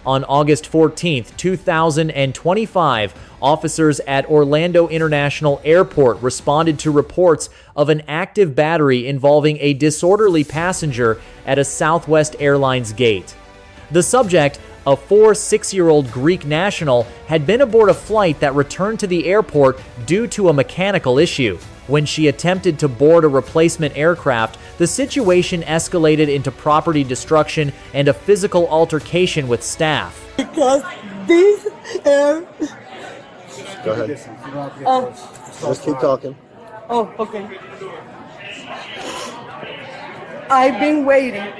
On August 14, 2025, officers at Orlando International Airport responded to reports of an active battery involving a disorderly passenger at a Southwest Airlines gate. The subject, a 6-year-old Greek national, had been aboard a flight that returned to the airport due to a mechanical issue. When she attempted to board a replacement aircraft, the situation escalated into property destruction and a physical altercation with staff. Because these air... Go ahead. Just keep talking. Oh, okay. I've been waiting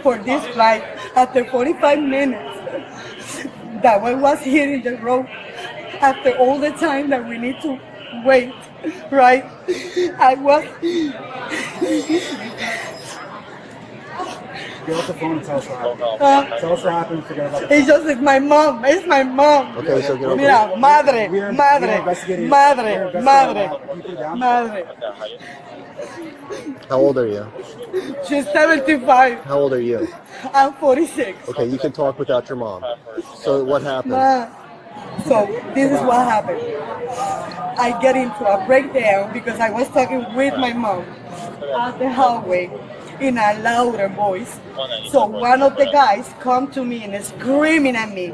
for this flight after 45 minutes. That one was here in the road after all the time that we need to wait, right? I was... Get off the phone and tell us what happened. Tell us what happened. Forget about it. It's just it's my mom. It's my mom. Okay, so get off Mira, madre. How old are you? She's 75. How old are you? I'm 46. Okay, you can talk without your mom. So what happened? So this is what happened. I get into a breakdown because I was talking with my mom at the hallway in a louder voice. So one of the guys come to me and is screaming at me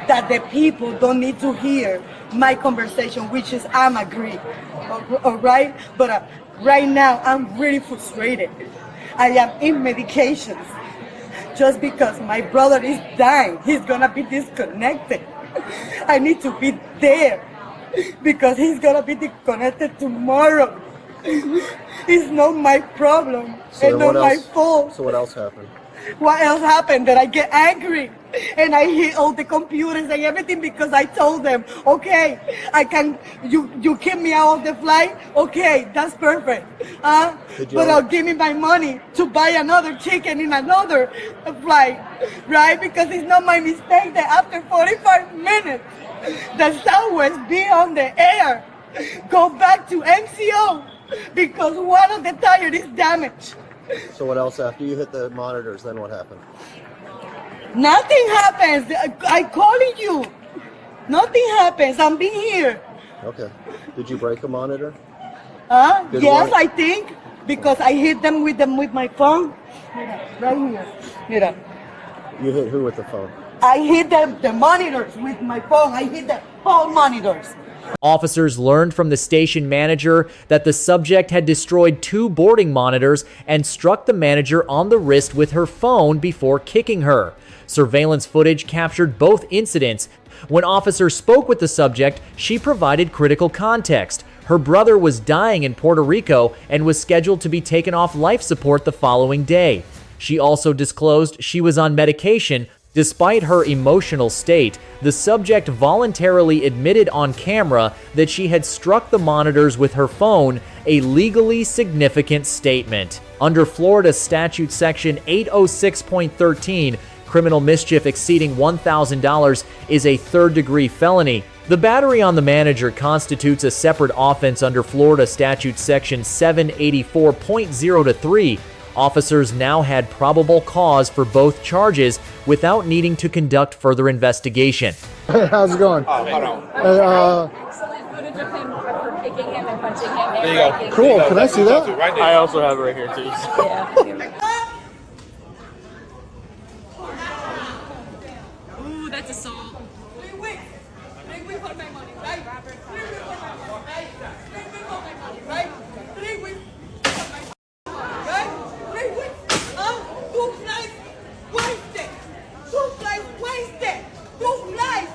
that the people don't need to hear my conversation, which is I'm agree, all right? But right now I'm really frustrated. I am in medications just because my brother is dying. He's gonna be disconnected. I need to be there because he's gonna be disconnected tomorrow. It's not my problem. It's not my fault. So what else happened? What else happened? That I get angry and I hit all the computers and everything because I told them, okay, I can, you keep me out of the flight, okay, that's perfect. But give me my money to buy another ticket in another flight, right? Because it's not my mistake that after 45 minutes, the Southwest be on the air, go back to MCO because one of the tires is damaged. So what else after you hit the monitors? Then what happened? Nothing happens. I calling you. Nothing happens. I'm being here. Okay. Did you break a monitor? Yes, I think because I hit them with my phone. Right here. Mira. You hit who with the phone? I hit the monitors with my phone. I hit the phone monitors. Officers learned from the station manager that the subject had destroyed 2 boarding monitors and struck the manager on the wrist with her phone before kicking her. Surveillance footage captured both incidents. When officers spoke with the subject, she provided critical context. Her brother was dying in Puerto Rico and was scheduled to be taken off life support the following day. She also disclosed she was on medication. Despite her emotional state, the subject voluntarily admitted on camera that she had struck the monitors with her phone, a legally significant statement. Under Florida Statute Section 806.13, criminal mischief exceeding $1,000 is a third-degree felony. The battery on the manager constitutes a separate offense under Florida Statute Section 784.0-3. Officers now had probable cause for both charges without needing to conduct further investigation. Hey, how's it going? Excellent footage of him for kicking him and punching him. There you go. Cool. Can I see that? I also have it right here too. Yeah. Ooh, that's assault. 3 weeks. 3 weeks for my money, right? 3 weeks for my money, right? 3 weeks for my money, right? 3 weeks for my money, right? 3 weeks. 2 flights wasted. 2 flights wasted. 2 flights,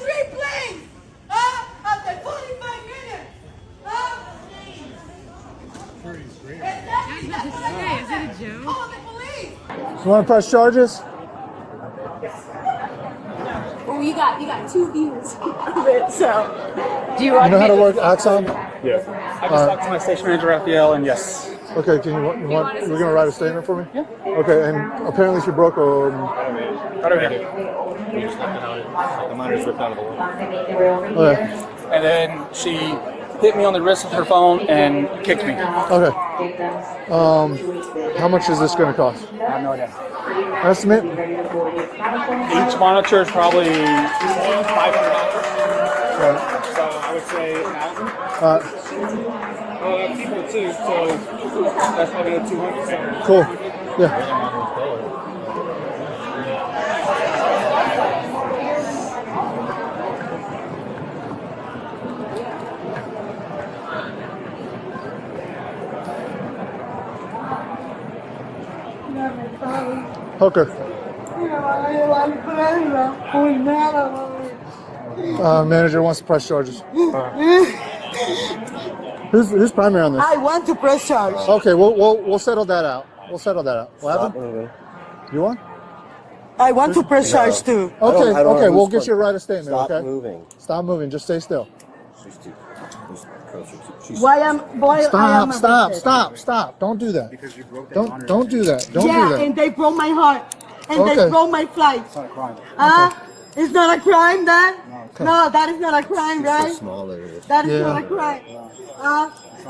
3 planes. After 45 minutes. Is it a joke? Call the police. You want to press charges? Well, you got 2 views of it, so. Do you want You know how to work Axon? Yeah. I just talked to my station manager, Raphael, and yes. Okay, can you want you're gonna write a statement for me? Yeah. Okay, and apparently she broke a Right over here. The monitor's ripped out of the wall. okay. And then she hit me on the wrist with her phone and kicked me. Okay. How much is this going to cost? I have no idea. Estimate? Each monitor is probably $500. So I would say $1,000. People too, so that's probably another $200. Cool. Yeah. Hooker. Manager wants to press charges. Who's primary on this? I want to press charge. Okay, we'll settle that out. We'll settle that out. What Stop happened? moving. You want? I want to press charge too. I don't Okay, know we'll who's get you a right of statement. Stop Okay. moving. Stop moving. Just stay still. She's too. She's Why am Stop! Don't do that. Because you broke that Don't do that. Don't yeah, do that. and they broke my heart, and Okay. they broke my flight. It's not a crime. It's not a crime, then? Okay. No, that is not a crime, so right? small there it is. That is Yeah. not a crime.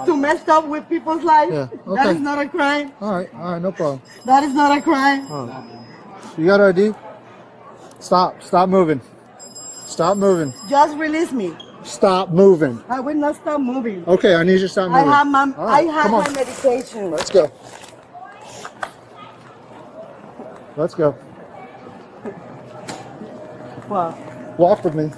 To mess up with people's lives, Yeah, that okay. is not a crime. All right, no problem. That is not a crime. You got ID? Stop moving. Stop moving. Just release me. Stop moving. I will not stop moving. Okay, I need you to stop I moving. have my, All right, I have come my on. medication. Let's go. Let's go. Wow. Walk with me.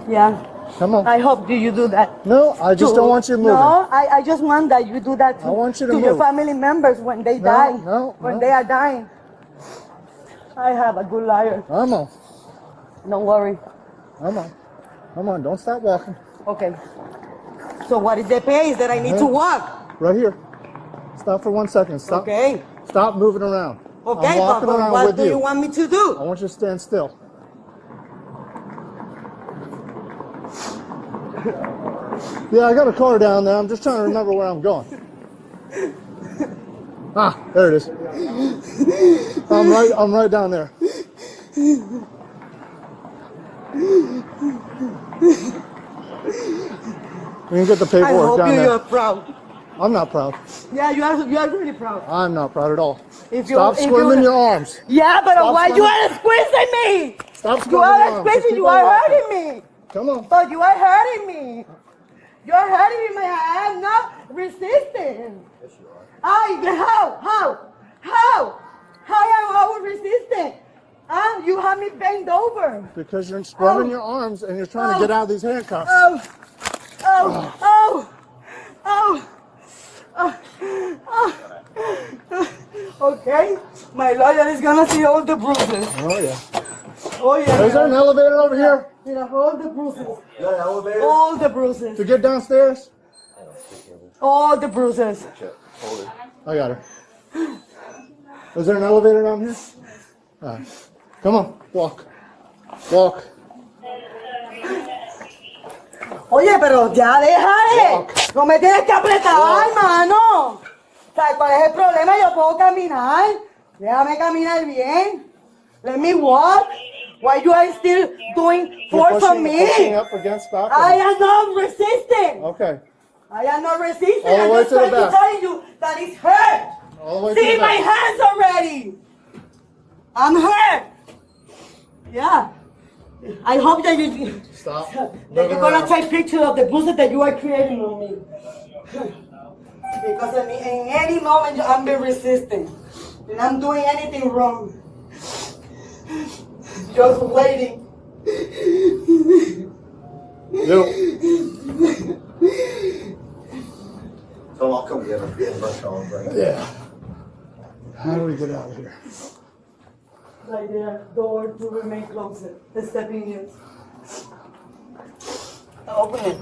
Yeah. Come on. I hope you do that. No, I just don't want you moving. No, I just want that you do that I want you to your move. family members when they die. When they are dying. I have a good liar. Come on. Don't worry. Come on. Don't stop walking. Okay. So what is the pace that I need to walk? Right here. Stop for 1 second. Stop. Okay. Stop moving around. Okay, I'm walking but around what with do you want me to I do? want you to stand still. Yeah, I got a car down there. I'm just trying to remember where I'm going. There it is. I'm right down there. We can get the I paperwork hope down you there. are proud. I'm not proud. Yeah, you are really proud. I'm not proud at all. If you- Stop if you- squirming your arms. Yeah, but Stop why you squirming. are squeezing me? Stop You squirming your are arms. Just squeezing, keep you on are walking. hurting me. Come on. But you are hurting me. You are hurting me, man. I am not resisting. Yes, you are. How am I resisting? You have me bent over. Because you're squirming Oh. your arms and you're trying to Oh. get out of these handcuffs. Okay, my lawyer is gonna see all the bruises. Oh, yeah. Oh yeah. Is there an elevator over here You know, all the bruises. You got an elevator? All the bruises. to get downstairs? All the bruises. Hold it. I got her. Is there an elevator down here? All right. Come on, walk. Walk. Oye, pero ya déjale. No me tienes que apretar, hermano. ¿Sabes cuál es el problema? Yo puedo caminar. Déjame caminar bien. Let me walk. Why you are still doing force on pushing me? up against back. I am not resisting. Okay. I am not resisting. All the I'm way just to the trying to back. tell you that it's hurt. All the way to See the my back. hands already. I'm hurt. Yeah. I hope that Stop. that moving you're gonna around. take pictures of the bruises that you are creating on me. Because in any moment I'm be resisting. And I'm doing anything wrong. Just waiting. Yo. So I'll come get her. Rush home, bring her. Yeah. How do we get out of here? Like the door to remain closer. The stepping in. Open it.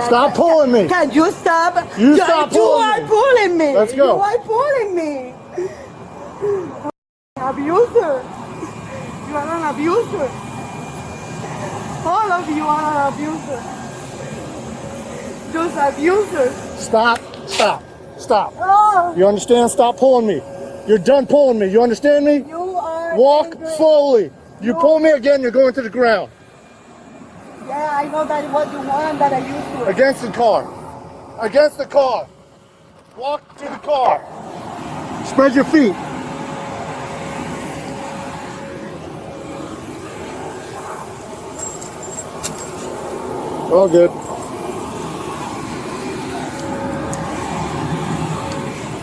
Stop pulling me. Can you stop? You stop You pulling are me. pulling me. Let's go. You are pulling me. Abuser. You are an abuser. All of you are an abuser. Just abusers. Stop. Oh, You understand? Stop pulling me. You're done pulling me. You understand me? you are Walk slowly. You pull me again, you're going to the ground. Yeah, I know that what you want that I used to. Against the car. Against the car. Walk to the car. Spread your feet. All good.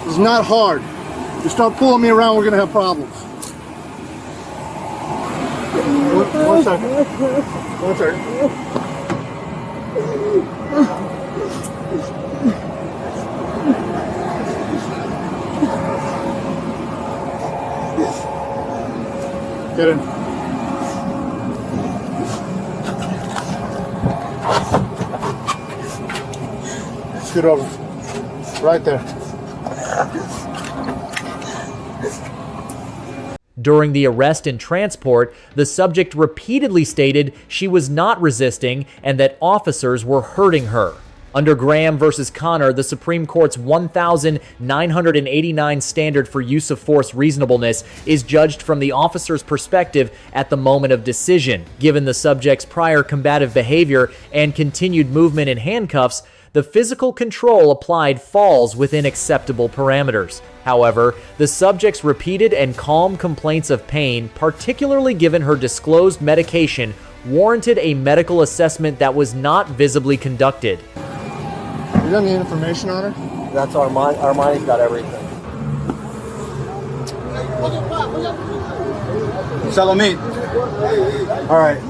It's not hard. You start pulling me around, we're gonna have problems. One second. One second. Get in. Scoot over. Right there. During the arrest and transport, the subject repeatedly stated she was not resisting and that officers were hurting her. Under Graham versus Connor, the Supreme Court's 1,989 standard for use of force reasonableness is judged from the officer's perspective at the moment of decision. Given the subject's prior combative behavior and continued movement in handcuffs, the physical control applied falls within acceptable parameters. However, the subject's repeated and calm complaints of pain, particularly given her disclosed medication, warranted a medical assessment that was not visibly conducted. You got any information on her? That's Armani's got everything. Salomit. All right.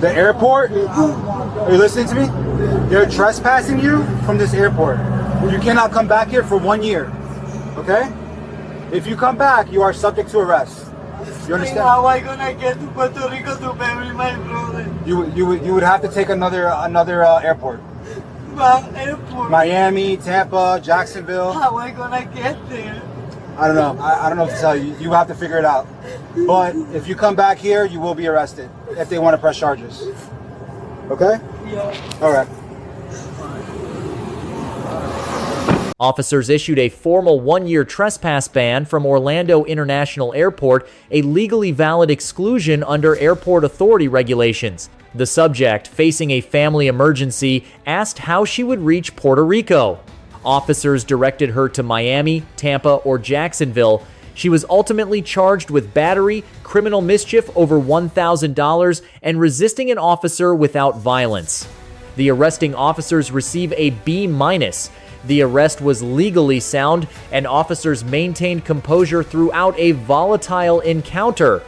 The airport, are you listening to me? They're trespassing you from this airport. You cannot come back here for 1 year. Okay? If you come back, you are subject to arrest. You understand? How am I gonna get to Puerto Rico to bury my brother? You would have to take another airport. What airport? Miami, Tampa, Jacksonville. How am I gonna get there? I don't know. I don't know what to tell you. You have to figure it out. But if you come back here, you will be arrested if they want to press charges. Okay? Yeah. All right. Officers issued a formal 1-year trespass ban from Orlando International Airport, a legally valid exclusion under airport authority regulations. The subject, facing a family emergency, asked how she would reach Puerto Rico. Officers directed her to Miami, Tampa, or Jacksonville. She was ultimately charged with battery, criminal mischief over $1,000, and resisting an officer without violence. The arresting officers receive a B-. The arrest was legally sound, and officers maintained composure throughout a volatile encounter.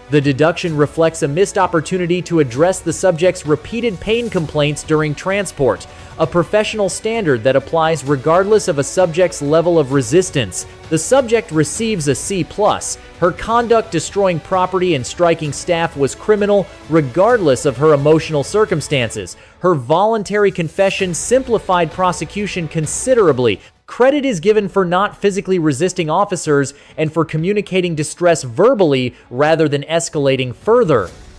The deduction reflects a missed opportunity to address the subject's repeated pain complaints during transport, a professional standard that applies regardless of a subject's level of resistance. The subject receives a C+. Her conduct destroying property and striking staff was criminal regardless of her emotional circumstances. Her voluntary confession simplified prosecution considerably. Credit is given for not physically resisting officers and for communicating distress verbally rather than escalating further.